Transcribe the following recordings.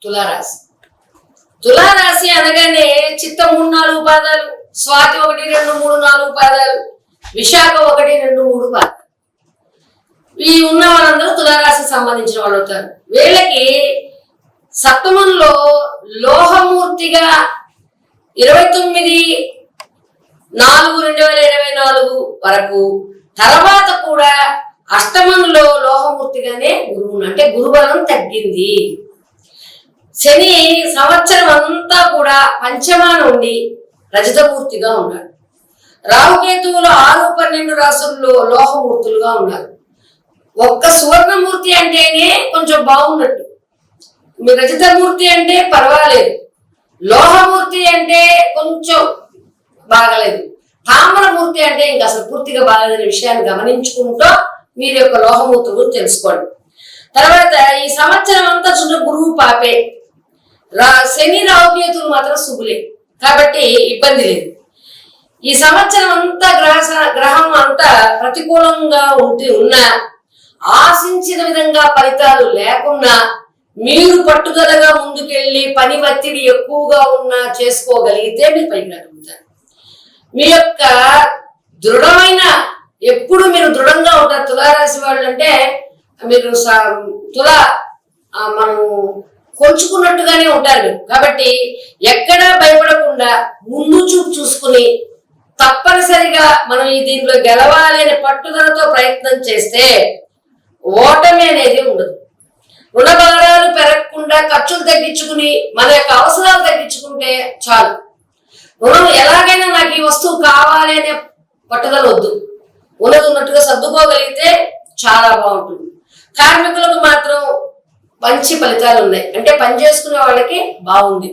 తులారాశి. తులారాశి అనగానే చిత్త 3-4 పాదాలు, స్వాతి 1-2-3-4 పాదాలు, విశాఖ 1-2-3 పాదాలు. ఈ ఉన్న వాళ్ళందరూ తులారాశికి సంబంధించిన వాళ్ళు అవుతారు. వీళ్ళకి సప్తమంలో లోహమూర్తిగా 29/4/2024 వరకు, తర్వాత కూడా అష్టమంలో లోహమూర్తిగానే గురువు, అంటే గురుబలం తగ్గింది. శని సంవత్సరం అంతా కూడా పంచమా నుండి రజతమూర్తిగా ఉన్నాడు. రాహుకేతువులు 6-12 రాసుల్లో లోహమూర్తులుగా ఉన్నారు. ఒక్క సువర్ణమూర్తి అంటేనే కొంచెం బాగున్నట్టు, రజతమూర్తి అంటే పర్వాలేదు, లోహమూర్తి అంటే కొంచెం బాగలేదు, తామ్రమూర్తి అంటే ఇంకా అసలు పూర్తిగా బాగలేదనే విషయాన్ని గమనించుకుంటూ మీరు యొక్క లోహమూర్తులు తెలుసుకోండి. తర్వాత ఈ సంవత్సరం అంతా చూడ గురువు పాపే, శని రాహుకేతువులు మాత్రం శుభులే, కాబట్టి ఇబ్బంది లేదు. ఈ సంవత్సరం అంతా గ్రహం అంతా ప్రతికూలంగా ఉన్నా, ఆశించిన విధంగా ఫలితాలు లేకున్నా, మీరు పట్టుదలగా ముందుకెళ్ళి పని ఒత్తిడి ఎక్కువగా ఉన్నా చేసుకోగలిగితే మీరు పైకి రాగలుగుతారు. మీ యొక్క దృఢమైన, ఎప్పుడు మీరు దృఢంగా ఉంటారు. తులారాశి వాళ్ళు అంటే మీరు మనం కొంచుకున్నట్టుగానే ఉంటారు మీరు. కాబట్టి ఎక్కడా భయపడకుండా ముందు చూపు చూసుకుని తప్పనిసరిగా మనం ఈ దీంట్లో గెలవాలి అనే పట్టుదలతో ప్రయత్నం చేస్తే ఓటమి అనేది ఉండదు. రుణభారాలు పెరగకుండా ఖర్చులు తగ్గించుకుని మన యొక్క అవసరాలు తగ్గించుకుంటే చాలు. రుణం ఎలాగైనా నాకు ఈ వస్తువు కావాలి అనే పట్టుదల వద్దు, ఉన్నట్టుగా సర్దుకోగలిగితే చాలా బాగుంటుంది. కార్మికులకు మాత్రం మంచి ఫలితాలు ఉన్నాయి, అంటే పని చేసుకునే వాళ్ళకి బాగుంది.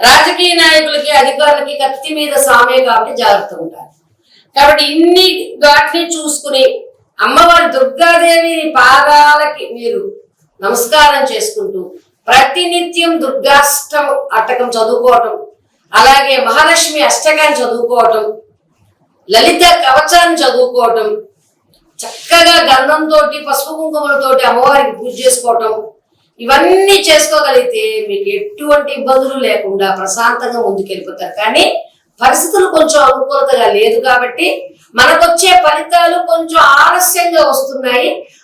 రాజకీయ నాయకులకి, అధికారులకి కత్తి మీద సామే కాబట్టి జాగ్రత్త ఉంటారు. కాబట్టి ఇన్ని వాటిని చూసుకుని అమ్మవారి దుర్గాదేవి పాదాలకి మీరు నమస్కారం చేసుకుంటూ ప్రతినిత్యం దుర్గాష్టం అట్టకం చదువుకోవటం, అలాగే మహాలక్ష్మి అష్టకాన్ని చదువుకోవటం, లలిత కవచాన్ని చదువుకోవటం, చక్కగా గంధంతో పసుపు కుంకుమలతోటి అమ్మవారికి పూజ చేసుకోవటం, ఇవన్నీ చేసుకోగలిగితే మీకు ఎటువంటి ఇబ్బందులు లేకుండా ప్రశాంతంగా ముందుకెళ్ళిపోతారు. కానీ పరిస్థితులు కొంచెం అనుకూలతగా లేదు కాబట్టి మనకొచ్చే ఫలితాలు కొంచెం ఆలస్యంగా వస్తున్నాయి.